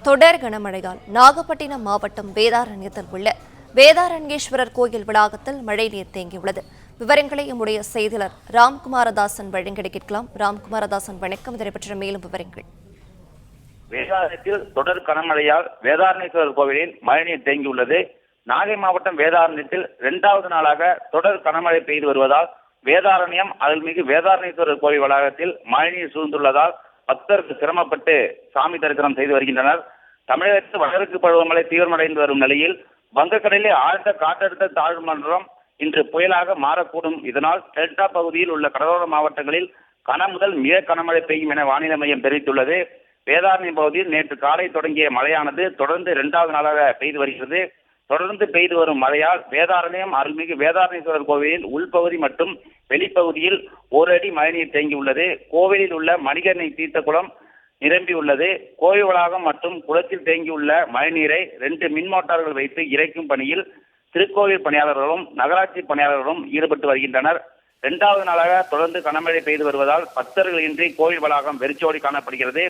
தொடர் கனமழையால் நாகப்பட்டினம் மாவட்டம் வேதாரண்யத்தில் உள்ள வேதாரண்யேஸ்வரர் கோயில் வளாகத்தில் மழைநீர் தேங்கியுள்ளது. விவரங்களை நம்முடைய செய்தியாளர் ராம்குமாரதாசன் வழங்கிட கேட்கலாம். ராம்குமாரதாசன், வணக்கம். இதனை பற்றிய மேலும் விவரங்கள். வேதாரண்யத்தில் தொடர் கனமழையால் வேதாரண்யேஸ்வரர் கோவிலில் மழைநீர் தேங்கியுள்ளது. நாகை மாவட்டம் வேதாரண்யத்தில் 2வது நாளாக தொடர் கனமழை பெய்து வருவதால் வேதாரண்யம் அருள்மிகு வேதாரண்யேஸ்வரர் கோவில் வளாகத்தில் மழைநீர் சூழ்ந்துள்ளதால் பக்தர்கள் சிரமப்பட்டு சாமி தரிசனம் செய்து வருகின்றனர். தமிழகத்தில் வடகிழக்கு பருவமழை தீவிரமடைந்து வரும் நிலையில் வங்கக்கடலில் ஆழ்ந்த காற்றழுத்த தாழ்வு மண்டலம் இன்று புயலாக மாறக்கூடும். இதனால் டெல்டா பகுதியில் உள்ள கடலோர மாவட்டங்களில் கன முதல் மிக கனமழை பெய்யும் என வானிலை மையம் தெரிவித்துள்ளது. வேதாரண்யம் பகுதியில் நேற்று காலை தொடங்கிய மழையானது தொடர்ந்து 2வது நாளாக பெய்து வருகிறது. தொடர்ந்து பெய்து வரும் மழையால் வேதாரண்யம் அருள்மிகு வேதாரண்யேஸ்வரர் கோவிலில் உள்பகுதி மற்றும் வெளிப்பகுதியில் 1 அடி மழைநீர் தேங்கியுள்ளது. கோவிலில் உள்ள மணிகர்ணி தீர்த்த குளம் நிரம்பியுள்ளது. கோவில் வளாகம் மற்றும் குளத்தில் தேங்கியுள்ள மழைநீரை 2 மின் மோட்டார்கள் வைத்து இறைக்கும் பணியில் திருக்கோவில் பணியாளர்களும் நகராட்சி பணியாளர்களும் ஈடுபட்டு வருகின்றனர். 2வது நாளாக தொடர்ந்து கனமழை பெய்து வருவதால் பக்தர்கள் இன்றி கோவில் வளாகம் வெறிச்சோடி காணப்படுகிறது.